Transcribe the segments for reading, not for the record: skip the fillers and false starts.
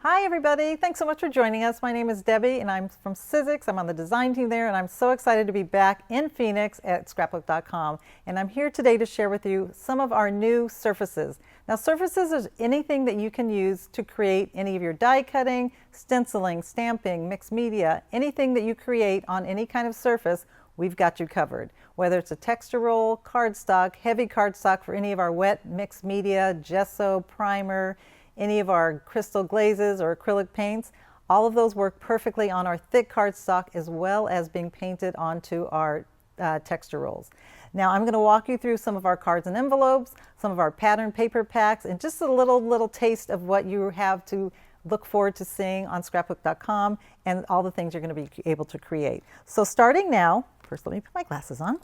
Hi everybody, thanks so much for joining us. My name is Debbie and I'm from Sizzix. I'm on the design team there and I'm so excited to be back in Phoenix at Scrapbook.com. And I'm here today to share with you some of our new surfaces. Now surfaces is anything that you can use to create any of your die cutting, stenciling, stamping, mixed media, anything that you create on any kind of surface, we've got you covered. Whether it's a texture roll, cardstock, heavy cardstock for any of our wet mixed media, gesso, primer, any of our crystal glazes or acrylic paints, all of those work perfectly on our thick cardstock as well as being painted onto our texture rolls. Now I'm going to walk you through some of our cards and envelopes, some of our pattern paper packs, and just a little taste of what you have to look forward to seeing on Scrapbook.com and all the things you're going to be able to create. So starting now, first let me put my glasses on.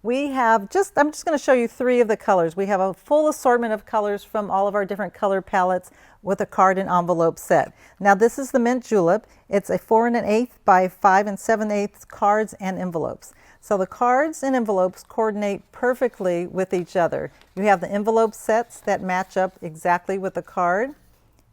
We have I'm just going to show you three of the colors. We have a full assortment of colors from all of our different color palettes with a card and envelope set. Now this is the Mint Julep. It's a 4 1/8 by 5 7/8 cards and envelopes. So the cards and envelopes coordinate perfectly with each other. You have the envelope sets that match up exactly with the card.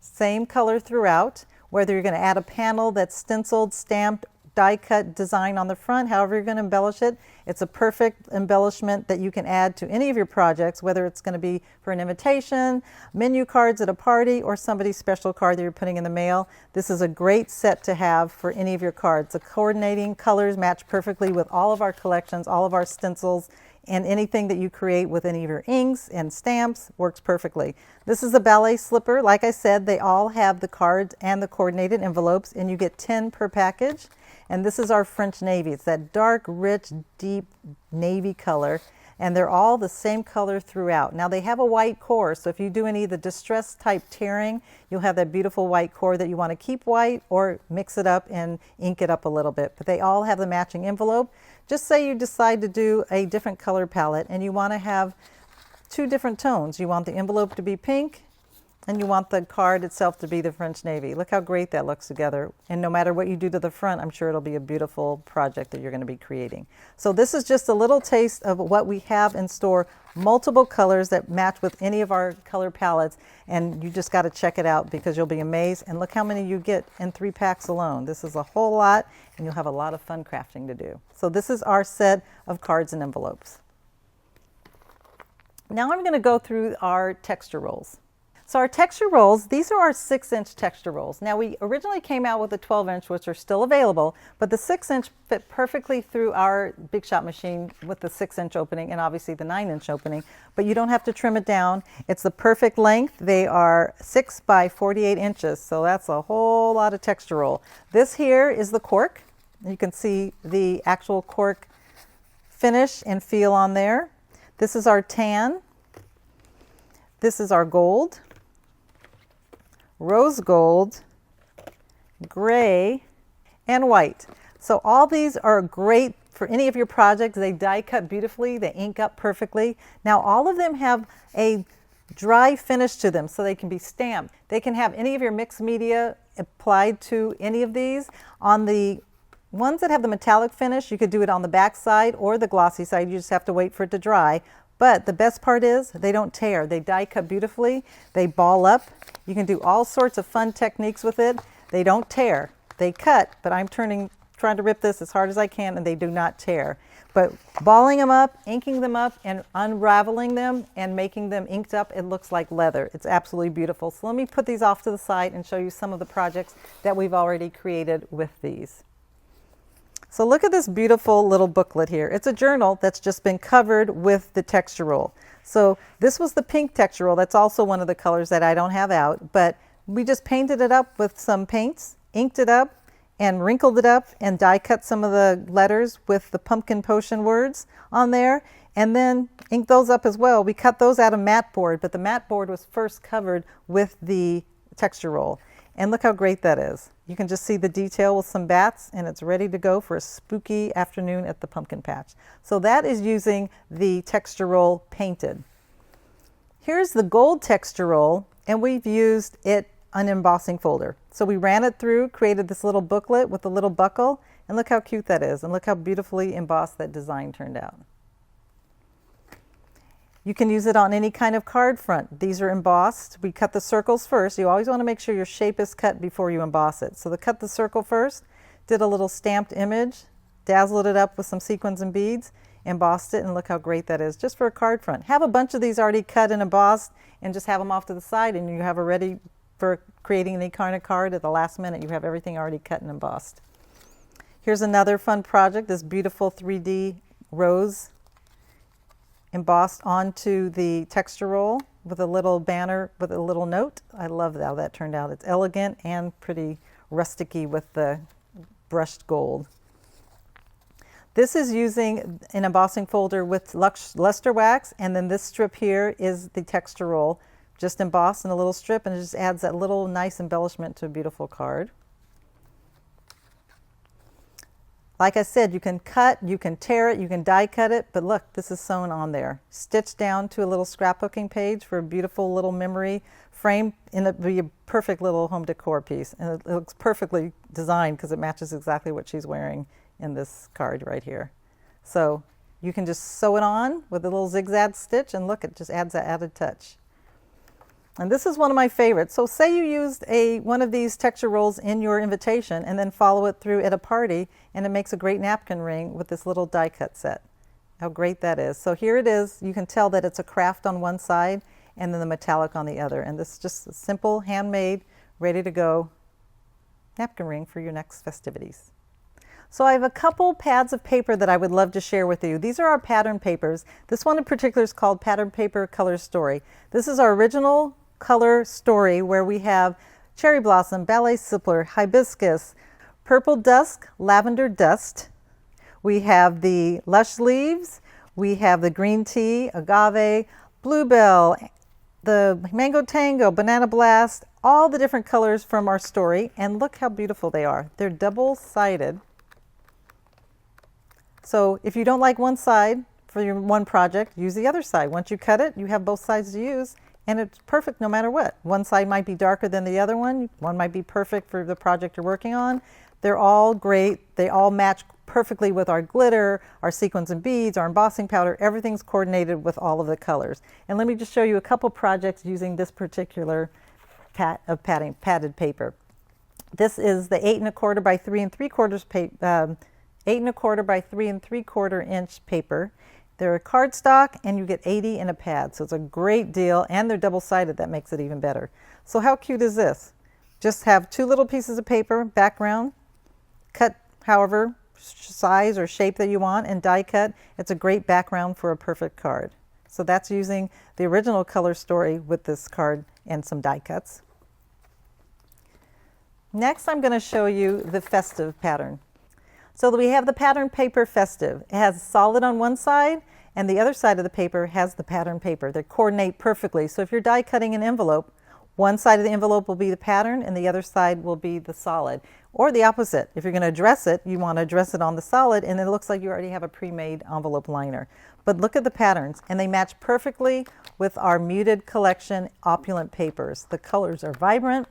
Same color throughout, whether you're going to add a panel that's stenciled, stamped, die cut design on the front, however you're going to embellish it. It's a perfect embellishment that you can add to any of your projects, whether it's going to be for an invitation, menu cards at a party, or somebody's special card that you're putting in the mail. This is a great set to have for any of your cards. The coordinating colors match perfectly with all of our collections, all of our stencils, and anything that you create with any of your inks and stamps works perfectly. This is a ballet slipper. Like I said, they all have the cards and the coordinated envelopes, and you get 10 per package. And this is our French navy. It's that dark, rich, deep navy color, and they're all the same color throughout. Now they have a white core, so if you do any of the distress type tearing, you'll have that beautiful white core that you want to keep white or mix it up and ink it up a little bit. But they all have the matching envelope. Just say you decide to do a different color palette and you want to have two different tones. You want the envelope to be pink and you want the card itself to be the French navy. Look how great that looks together. And no matter what you do to the front, I'm sure it'll be a beautiful project that you're going to be creating. So this is just a little taste of what we have in store. Multiple colors that match with any of our color palettes. And you just got to check it out because you'll be amazed. And look how many you get in 3 packs alone. This is a whole lot and you'll have a lot of fun crafting to do. So this is our set of cards and envelopes. Now I'm going to go through our texture rolls. So our texture rolls, these are our 6-inch texture rolls. Now we originally came out with a 12-inch, which are still available, but the 6-inch fit perfectly through our Big Shot machine with the 6-inch opening and obviously the 9-inch opening, but you don't have to trim it down. It's the perfect length. They are 6 by 48 inches, so that's a whole lot of texture roll. This here is the cork. You can see the actual cork finish and feel on there. This is our tan. This is our gold. Rose gold, gray, and white. So all these are great for any of your projects. They die cut beautifully, they ink up perfectly. Now all of them have a dry finish to them so they can be stamped. They can have any of your mixed media applied to any of these. On the ones that have the metallic finish, you could do it on the back side or the glossy side. You just have to wait for it to dry. But the best part is they don't tear. They die cut beautifully. They ball up. You can do all sorts of fun techniques with it. They don't tear. They cut, but I'm trying to rip this as hard as I can and they do not tear. But balling them up, inking them up, and unraveling them and making them inked up, it looks like leather. It's absolutely beautiful. So let me put these off to the side and show you some of the projects that we've already created with these. So look at this beautiful little booklet here. It's a journal that's just been covered with the texture roll. So this was the pink texture roll. That's also one of the colors that I don't have out, but we just painted it up with some paints, inked it up, and wrinkled it up, and die cut some of the letters with the pumpkin potion words on there, and then inked those up as well. We cut those out of matte board, but the matte board was first covered with the texture roll. And look how great that is. You can just see the detail with some bats and it's ready to go for a spooky afternoon at the pumpkin patch. So that is using the texture roll painted. Here's the gold texture roll and we've used it an embossing folder. So we ran it through, created this little booklet with a little buckle, and look how cute that is and look how beautifully embossed that design turned out. You can use it on any kind of card front. These are embossed. We cut the circles first. You always want to make sure your shape is cut before you emboss it. So cut the circle first, did a little stamped image, dazzled it up with some sequins and beads, embossed it, and look how great that is just for a card front. Have a bunch of these already cut and embossed and just have them off to the side, and you have a ready for creating any kind of card at the last minute. You have everything already cut and embossed. Here's another fun project, this beautiful 3D rose embossed onto the texture roll with a little banner with a little note. I love how that turned out. It's elegant and pretty rusticy with the brushed gold. This is using an embossing folder with luster wax, and then this strip here is the texture roll, just embossed in a little strip, and it just adds that little nice embellishment to a beautiful card. Like I said, you can cut, you can tear it, you can die cut it, but look, this is sewn on there. Stitched down to a little scrapbooking page for a beautiful little memory frame, and it'll be a perfect little home decor piece. And it looks perfectly designed because it matches exactly what she's wearing in this card right here. So you can just sew it on with a little zigzag stitch, and look, it just adds that added touch. And this is one of my favorites. So say you used one of these texture rolls in your invitation and then follow it through at a party, and it makes a great napkin ring with this little die cut set. How great that is. So here it is. You can tell that it's a craft on one side and then the metallic on the other. And this is just a simple, handmade, ready to go napkin ring for your next festivities. So I have a couple pads of paper that I would love to share with you. These are our pattern papers. This one in particular is called Pattern Paper Color Story. This is our original color story where we have cherry blossom, ballet simpler, hibiscus, purple dusk, lavender dust. We have the lush leaves. We have the green tea, agave, bluebell, the mango tango, banana blast, all the different colors from our story. And look how beautiful they are. They're double-sided. So if you don't like one side for your one project, use the other side. Once you cut it, you have both sides to use, and it's perfect no matter what. One side might be darker than the other one. One might be perfect for the project you're working on. They're all great. They all match perfectly with our glitter, our sequins and beads, our embossing powder. Everything's coordinated with all of the colors. And let me just show you a couple projects using this particular padded paper. This is the 8 1/4 by 3 3/4 8 1/4 by 3 3/4 inch paper. They're a cardstock, and you get 80 in a pad, so it's a great deal, and they're double-sided. That makes it even better. So how cute is this? Just have two little pieces of paper, background, cut however size or shape that you want, and die cut. It's a great background for a perfect card. So that's using the original color story with this card and some die cuts. Next, I'm going to show you the festive pattern. So we have the pattern paper festive. It has solid on one side, and the other side of the paper has the pattern paper. They coordinate perfectly. So if you're die cutting an envelope, one side of the envelope will be the pattern and the other side will be the solid. Or the opposite. If you're going to address it, you want to address it on the solid, and it looks like you already have a pre-made envelope liner. But look at the patterns, and they match perfectly with our muted collection opulent papers. The colors are vibrant.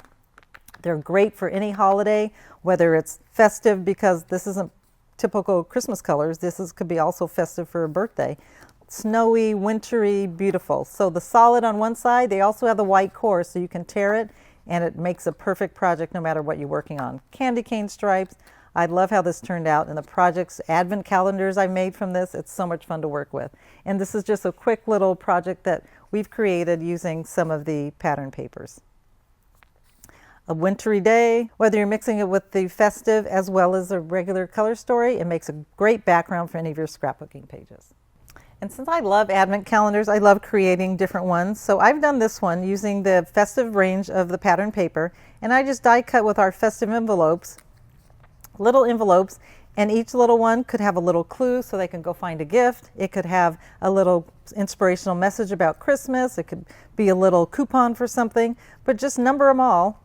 They're great for any holiday, whether it's festive because this isn't typical Christmas colors. Could be also festive for a birthday. Snowy, wintry, beautiful. So the solid on one side, they also have the white core, so you can tear it, and it makes a perfect project no matter what you're working on. Candy cane stripes. I love how this turned out, and the projects, advent calendars I made from this. It's so much fun to work with. And this is just a quick little project that we've created using some of the pattern papers. A wintry day, whether you're mixing it with the festive as well as a regular color story, it makes a great background for any of your scrapbooking pages. And since I love advent calendars, I love creating different ones. So I've done this one using the festive range of the pattern paper, and I just die cut with our festive envelopes, little envelopes, and each little one could have a little clue so they can go find a gift. It could have a little inspirational message about Christmas. It could be a little coupon for something, but just number them all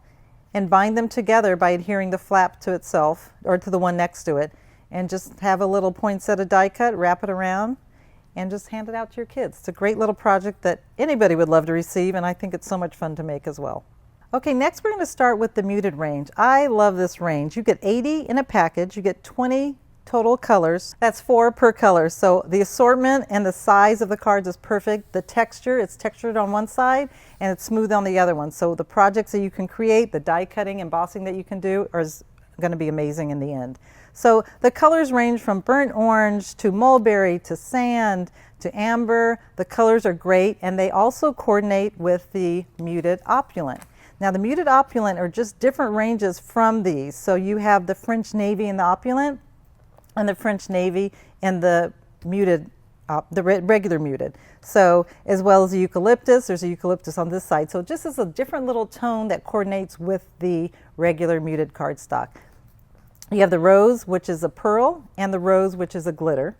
and bind them together by adhering the flap to itself or to the one next to it, and just have a little poinsettia die cut, wrap it around, and just hand it out to your kids. It's a great little project that anybody would love to receive, and I think it's so much fun to make as well. Okay, next we're going to start with the muted range. I love this range. You get 80 in a package. You get 20 total colors. That's 4 per color. So the assortment and the size of the cards is perfect. The texture, it's textured on one side and it's smooth on the other one. So the projects that you can create, the die cutting, embossing that you can do are going to be amazing in the end. So the colors range from burnt orange to mulberry to sand to amber. The colors are great, and they also coordinate with the muted opulent. Now the muted opulent are just different ranges from these. So you have the French navy in the opulent and the French navy in the muted, the regular muted. So as well as the eucalyptus, there's a eucalyptus on this side. So just as a different little tone that coordinates with the regular muted cardstock. You have the rose, which is a pearl, and the rose, which is a glitter.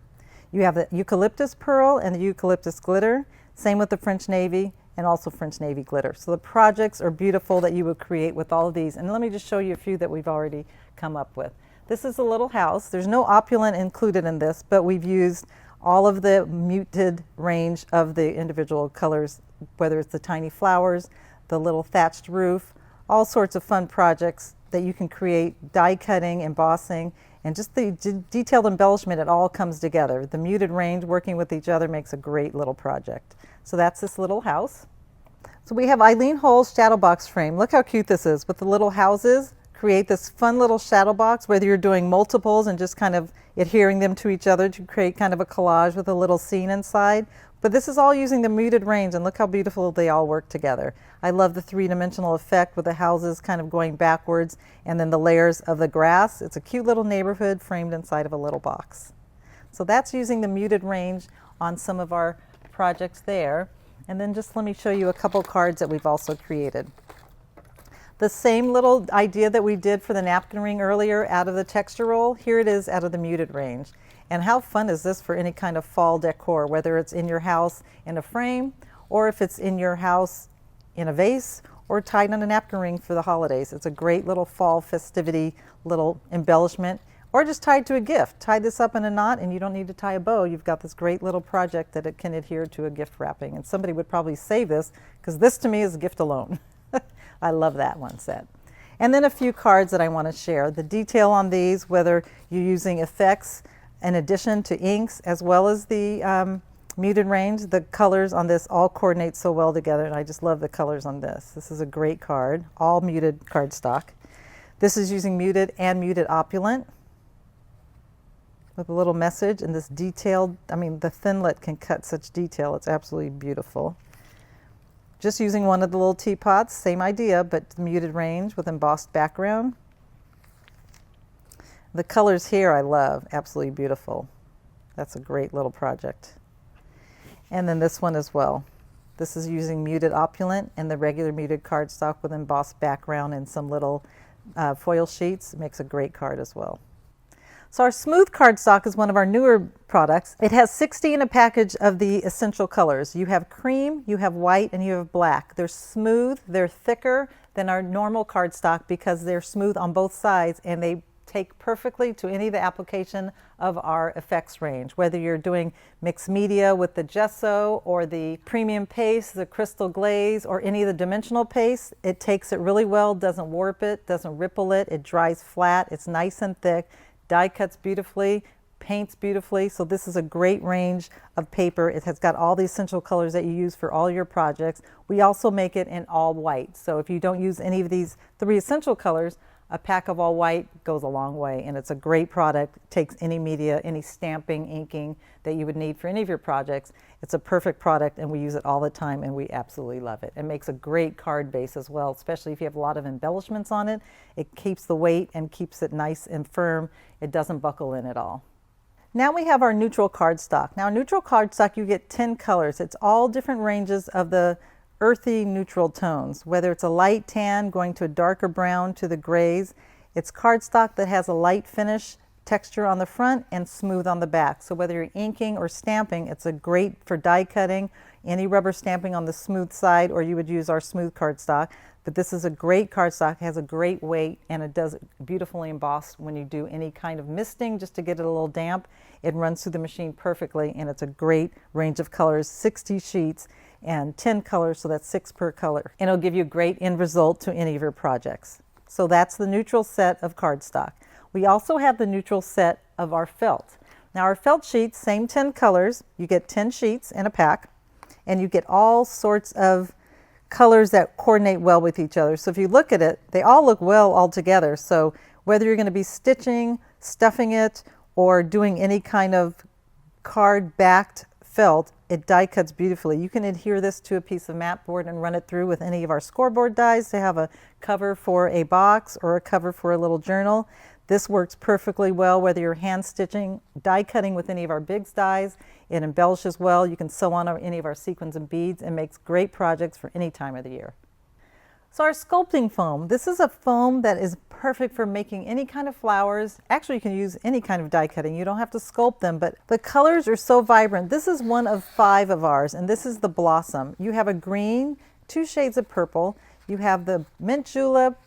You have the eucalyptus pearl and the eucalyptus glitter. Same with the French navy and also French navy glitter. So the projects are beautiful that you would create with all of these. And let me just show you a few that we've already come up with. This is a little house. There's no opulent included in this, but we've used all of the muted range of the individual colors, whether it's the tiny flowers, the little thatched roof, all sorts of fun projects that you can create, die cutting, embossing, and just the detailed embellishment. It all comes together. The muted range working with each other makes a great little project. So that's this little house. So we have Eileen Hull's shadow box frame. Look how cute this is with the little houses. Create this fun little shadow box, whether you're doing multiples and just kind of adhering them to each other to create kind of a collage with a little scene inside. But this is all using the muted range, and look how beautiful they all work together. I love the three-dimensional effect with the houses kind of going backwards and then the layers of the grass. It's a cute little neighborhood framed inside of a little box. So that's using the muted range on some of our projects there. And then just let me show you a couple cards that we've also created. The same little idea that we did for the napkin ring earlier out of the texture roll, here it is out of the muted range. And how fun is this for any kind of fall decor, whether it's in your house in a frame, or if it's in your house in a vase, or tied on a napkin ring for the holidays. It's a great little fall festivity little embellishment, or just tied to a gift. Tie this up in a knot and you don't need to tie a bow. You've got this great little project that it can adhere to a gift wrapping. And somebody would probably save this, because this to me is a gift alone. I love that one set. And then a few cards that I want to share. The detail on these, whether you're using effects in addition to inks, as well as the muted range, the colors on this all coordinate so well together, and I just love the colors on this. This is a great card, all muted cardstock. This is using muted and muted opulent with a little message and this detailed, I mean, the Thinlit can cut such detail. It's absolutely beautiful. Just using one of the little teapots, same idea, but muted range with embossed background. The colors here I love, absolutely beautiful. That's a great little project. And then this one as well. This is using muted opulent and the regular muted cardstock with embossed background and some little foil sheets. It makes a great card as well. So our smooth cardstock is one of our newer products. It has 60 in a package of the essential colors. You have cream, you have white, and you have black. They're smooth, they're thicker than our normal cardstock because they're smooth on both sides, and they take perfectly to any of the application of our effects range. Whether you're doing mixed media with the gesso or the premium paste, the crystal glaze, or any of the dimensional paste, it takes it really well, doesn't warp it, doesn't ripple it, it dries flat, it's nice and thick, die cuts beautifully, paints beautifully. So this is a great range of paper. It has got all the essential colors that you use for all your projects. We also make it in all white. So if you don't use any of these 3 essential colors, a pack of all white goes a long way, and it's a great product. It takes any media, any stamping, inking that you would need for any of your projects. It's a perfect product, and we use it all the time, and we absolutely love it. It makes a great card base as well, especially if you have a lot of embellishments on it. It keeps the weight and keeps it nice and firm. It doesn't buckle in at all. Now we have our neutral cardstock. Now neutral cardstock, you get 10 colors. It's all different ranges of the earthy neutral tones, whether it's a light tan going to a darker brown to the grays. It's cardstock that has a light finish texture on the front and smooth on the back. So whether you're inking or stamping, it's a great for die cutting, any rubber stamping on the smooth side, or you would use our smooth cardstock. But this is a great cardstock, has a great weight, and it does beautifully emboss when you do any kind of misting just to get it a little damp. It runs through the machine perfectly, and it's a great range of colors, 60 sheets and 10 colors, so that's 6 per color. And it'll give you a great end result to any of your projects. So that's the neutral set of cardstock. We also have the neutral set of our felt. Now our felt sheets, same 10 colors. You get 10 sheets in a pack, and you get all sorts of colors that coordinate well with each other. So if you look at it, they all look well all together. So whether you're going to be stitching, stuffing it, or doing any kind of card-backed felt, it die cuts beautifully. You can adhere this to a piece of mat board and run it through with any of our scoreboard dies to have a cover for a box or a cover for a little journal. This works perfectly well whether you're hand stitching, die cutting with any of our Biggs dies. It embellishes well. You can sew on any of our sequins and beads and makes great projects for any time of the year. So our sculpting foam, this is a foam that is perfect for making any kind of flowers. Actually, you can use any kind of die cutting. You don't have to sculpt them, but the colors are so vibrant. This is one of 5 of ours, and this is the blossom. You have a green, 2 shades of purple. You have the mint julep,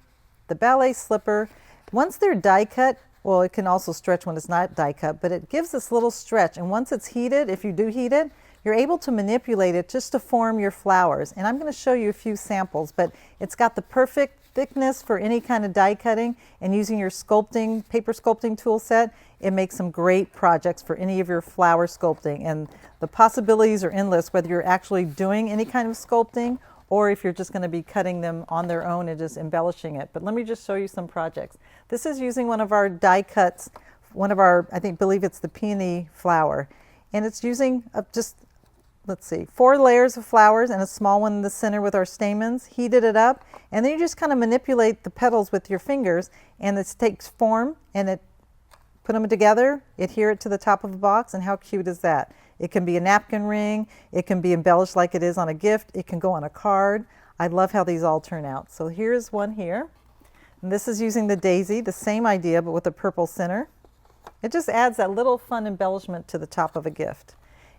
the ballet slipper. Once they're die cut, well, it can also stretch when it's not die cut, but it gives this little stretch. And once it's heated, if you do heat it, you're able to manipulate it just to form your flowers. And I'm going to show you a few samples, but it's got the perfect thickness for any kind of die cutting, and using your sculpting, paper sculpting tool set, it makes some great projects for any of your flower sculpting. And the possibilities are endless, whether you're actually doing any kind of sculpting or if you're just going to be cutting them on their own and just embellishing it. But let me just show you some projects. This is using one of our die cuts, one of our, believe it's the peony flower. And it's using let's see, 4 layers of flowers and a small one in the center with our stamens, heated it up, and then you just kind of manipulate the petals with your fingers, and it takes form, and it put them together, adhere it to the top of a box, and how cute is that? It can be a napkin ring, it can be embellished like it is on a gift, it can go on a card. I love how these all turn out. So here's one here, and this is using the daisy, the same idea, but with a purple center. It just adds that little fun embellishment to the top of a gift.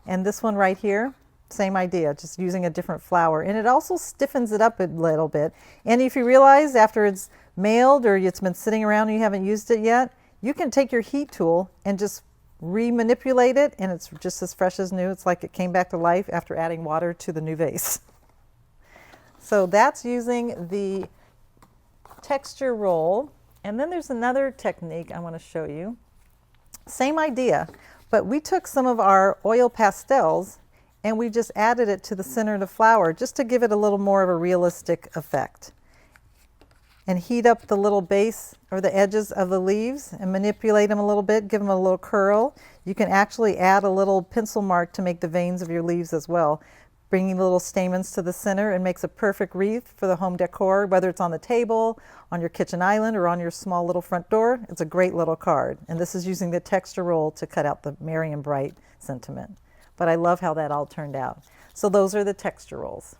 And this one right here, same idea, just using a different flower. And it also stiffens it up a little bit. And if you realize after it's mailed or it's been sitting around and you haven't used it yet, you can take your heat tool and just re-manipulate it, and it's just as fresh as new. It's like it came back to life after adding water to the new vase. So that's using the texture roll. And then there's another technique I want to show you. Same idea. But we took some of our oil pastels and we just added it to the center of the flower just to give it a little more of a realistic effect. And heat up the little base or the edges of the leaves and manipulate them a little bit, give them a little curl. You can actually add a little pencil mark to make the veins of your leaves as well. Bringing little stamens to the center and makes a perfect wreath for the home decor, whether it's on the table, on your kitchen island, or on your small little front door. It's a great little card. And this is using the texture roll to cut out the merry and bright sentiment. But I love how that all turned out. So those are the texture rolls.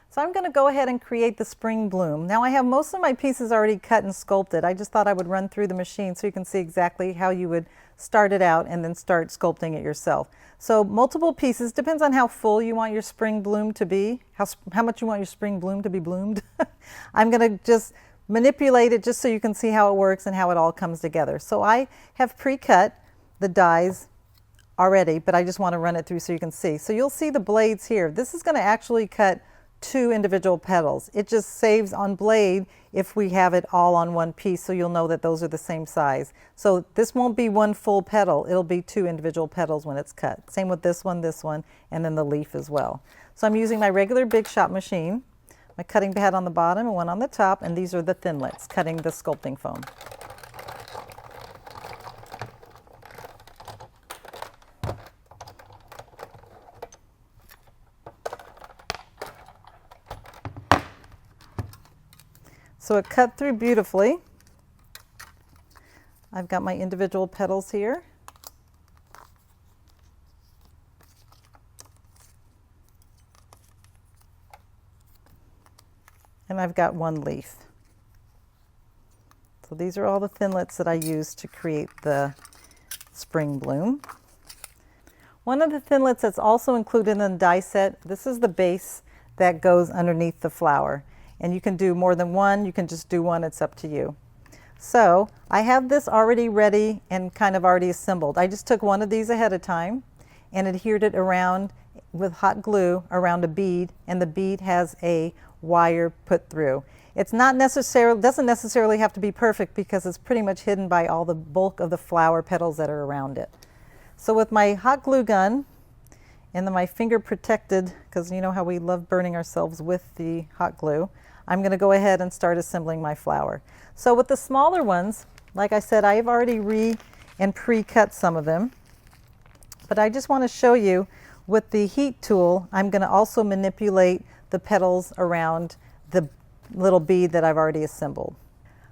So I'm going to go ahead and create the spring bloom. Now I have most of my pieces already cut and sculpted. I just thought I would run through the machine so you can see exactly how you would start it out and then start sculpting it yourself. So multiple pieces, depends on how full you want your spring bloom to be, how much you want your spring bloom to be bloomed. I'm going to just manipulate it just so you can see how it works and how it all comes together. So I have pre-cut the dies already, but I just want to run it through so you can see. So you'll see the blades here. This is going to actually cut 2 individual petals. It just saves on blade if we have it all on one piece, so you'll know that those are the same size. So this won't be one full petal, it'll be 2 individual petals when it's cut. Same with this one, and then the leaf as well. So I'm using my regular Big Shot machine, my cutting pad on the bottom and one on the top, and these are the thinlits, cutting the sculpting foam. So it cut through beautifully. I've got my individual petals here. And I've got one leaf. So these are all the thinlits that I used to create the spring bloom. One of the thinlits that's also included in the die set, this is the base that goes underneath the flower. And you can do more than one, you can just do one, it's up to you. So I have this already ready and kind of already assembled. I just took one of these ahead of time and adhered it around with hot glue around a bead, and the bead has a wire put through. It's not necessarily, doesn't necessarily have to be perfect because it's pretty much hidden by all the bulk of the flower petals that are around it. So with my hot glue gun and then my finger protected, because you know how we love burning ourselves with the hot glue, I'm going to go ahead and start assembling my flower. So with the smaller ones, like I said, I've already pre-cut some of them, but I just want to show you with the heat tool, I'm going to also manipulate the petals around the little bead that I've already assembled.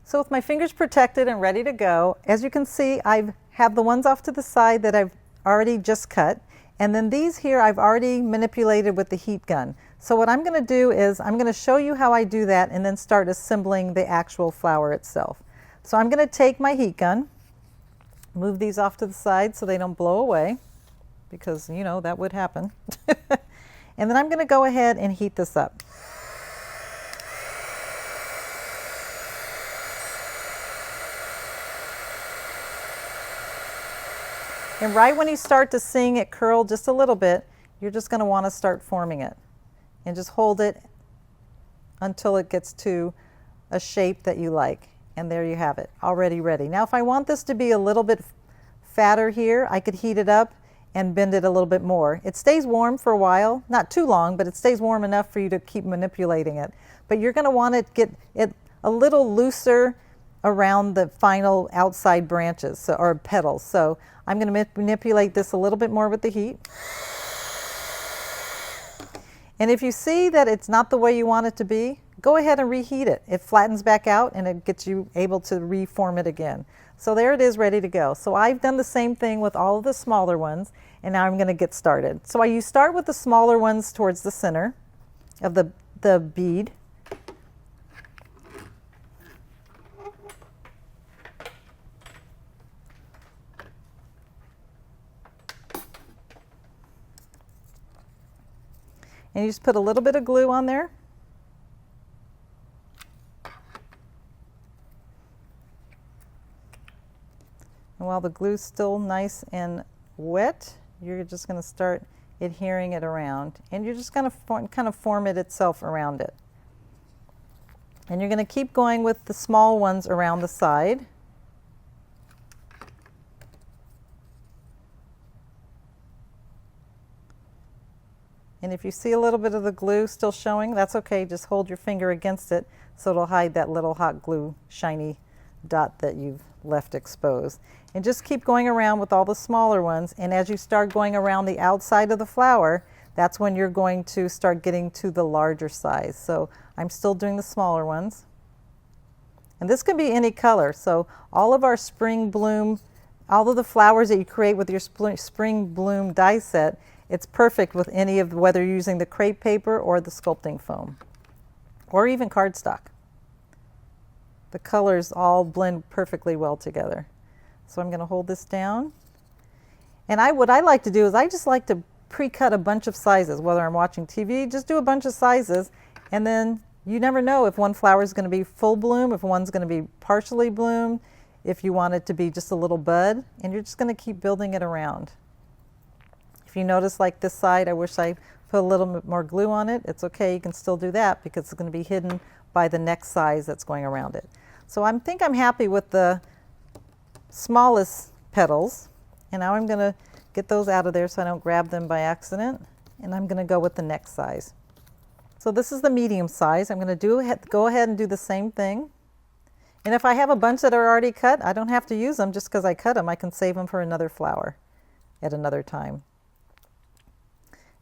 So with my fingers protected and ready to go, as you can see, I have the ones off to the side that I've already just cut, and then these here I've already manipulated with the heat gun. So what I'm going to do is I'm going to show you how I do that and then start assembling the actual flower itself. So I'm going to take my heat gun, move these off to the side so they don't blow away, because you know that would happen. And then I'm going to go ahead and heat this up. And right when you start to see it curl just a little bit, you're just going to want to start forming it. And just hold it until it gets to a shape that you like. And there you have it, already ready. Now if I want this to be a little bit fatter here, I could heat it up and bend it a little bit more. It stays warm for a while, not too long, but it stays warm enough for you to keep manipulating it. But you're going to want to get it a little looser around the final outside branches or petals. So I'm going to manipulate this a little bit more with the heat. And if you see that it's not the way you want it to be, go ahead and reheat it. It flattens back out and it gets you able to reform it again. So there it is, ready to go. So I've done the same thing with all of the smaller ones, and now I'm going to get started. So you start with the smaller ones towards the center of the bead. And you just put a little bit of glue on there. And while the glue's still nice and wet, you're just going to start adhering it around. And you're just going to kind of form it itself around it. And you're going to keep going with the small ones around the side. And if you see a little bit of the glue still showing, that's okay. Just hold your finger against it so it'll hide that little hot glue shiny dot that you've left exposed. And just keep going around with all the smaller ones. And as you start going around the outside of the flower, that's when you're going to start getting to the larger size. So I'm still doing the smaller ones. And this can be any color. So all of our spring bloom, all of the flowers that you create with your spring bloom die set, it's perfect with any of, whether you're using the crepe paper or the sculpting foam, or even cardstock. The colors all blend perfectly well together. So I'm going to hold this down. And what I like to do is I just like to pre-cut a bunch of sizes. Whether I'm watching TV, just do a bunch of sizes, and then you never know if one flower is going to be full bloom, if one's going to be partially bloomed, if you want it to be just a little bud, and you're just going to keep building it around. If you notice, like this side, I wish I put a little bit more glue on it. It's okay, you can still do that because it's going to be hidden by the next size that's going around it. So I think I'm happy with the smallest petals, and now I'm going to get those out of there so I don't grab them by accident, and I'm going to go with the next size. So this is the medium size. I'm going to go ahead and do the same thing. And if I have a bunch that are already cut, I don't have to use them just because I cut them. I can save them for another flower at another time.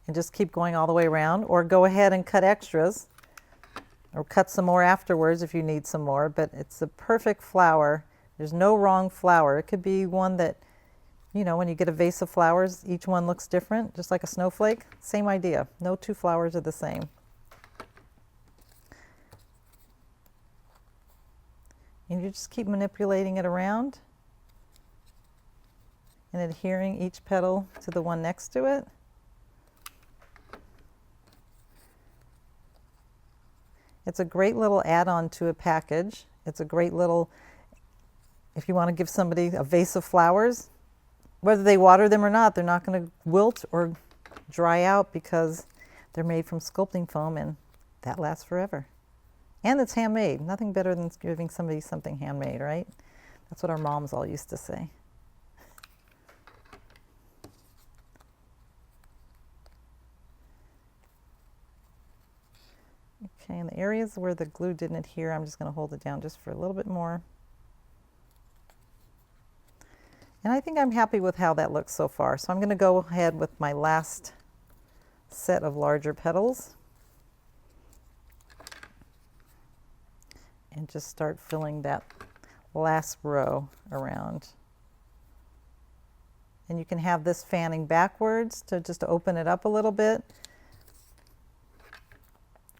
And just keep going all the way around, or go ahead and cut extras, or cut some more afterwards if you need some more. But it's a perfect flower. There's no wrong flower. It could be one that, you know, when you get a vase of flowers, each one looks different, just like a snowflake. Same idea. No two flowers are the same. And you just keep manipulating it around and adhering each petal to the one next to it. It's a great little add-on to a package. It's a great little, if you want to give somebody a vase of flowers, whether they water them or not, they're not going to wilt or dry out because they're made from sculpting foam, and that lasts forever. And it's handmade. Nothing better than giving somebody something handmade, right? That's what our moms all used to say. Okay, in the areas where the glue didn't adhere, I'm just going to hold it down just for a little bit more. And I think I'm happy with how that looks so far. So I'm going to go ahead with my last set of larger petals and just start filling that last row around. And you can have this fanning backwards to just open it up a little bit,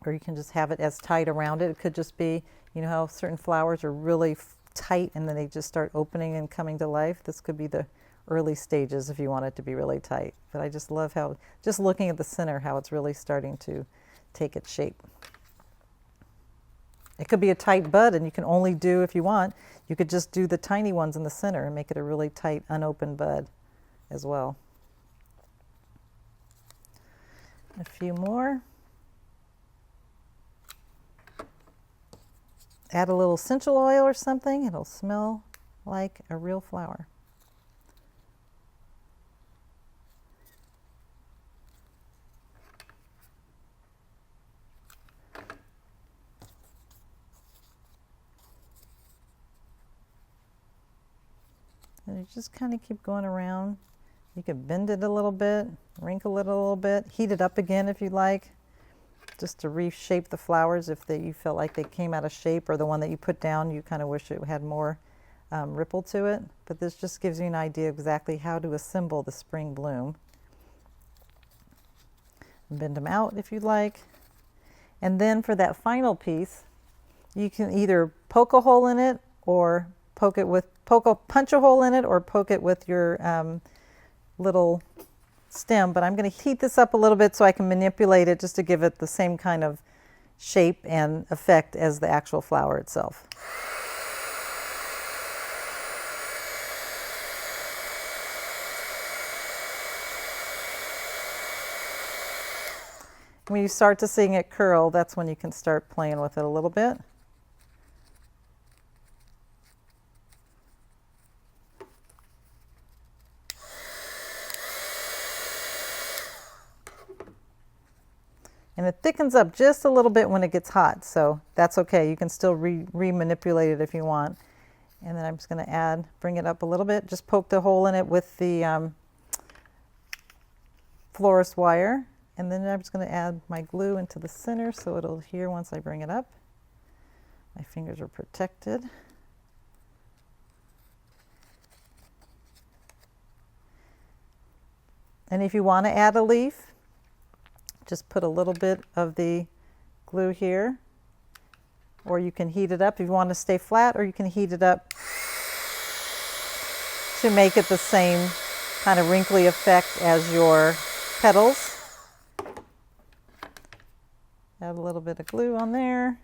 or you can just have it as tight around it. It could just be, you know how certain flowers are really tight and then they just start opening and coming to life. This could be the early stages if you want it to be really tight. But I just love how, just looking at the center, how it's really starting to take its shape. It could be a tight bud, and you can only do, if you want, you could just do the tiny ones in the center and make it a really tight, unopened bud as well. A few more. Add a little essential oil or something, it'll smell like a real flower. And you just kind of keep going around. You could bend it a little bit, wrinkle it a little bit, heat it up again if you like, just to reshape the flowers if you felt like they came out of shape, or the one that you put down, you kind of wish it had more ripple to it. But this just gives you an idea of exactly how to assemble the spring bloom. Bend them out if you'd like. And then for that final piece, you can either poke a hole in it or punch a hole in it or poke it with your little stem. But I'm going to heat this up a little bit so I can manipulate it just to give it the same kind of shape and effect as the actual flower itself. When you start to see it curl, that's when you can start playing with it a little bit. And it thickens up just a little bit when it gets hot, so that's okay. You can still re-manipulate it if you want. And then I'm just going to bring it up a little bit. Just poke the hole in it with the florist wire. And then I'm just going to add my glue into the center so it'll adhere once I bring it up. My fingers are protected. And if you want to add a leaf, just put a little bit of the glue here, or you can heat it up if you want to stay flat, or you can heat it up to make it the same kind of wrinkly effect as your petals. Add a little bit of glue on there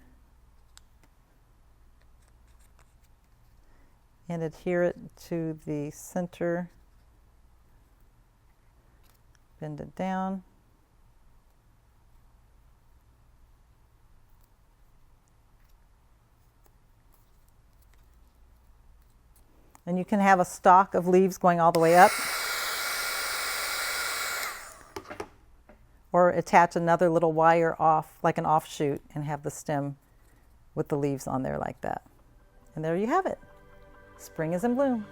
and adhere it to the center. Bend it down. And you can have a stalk of leaves going all the way up, or attach another little wire off, like an offshoot, and have the stem with the leaves on there like that. And there you have it. Spring is in bloom.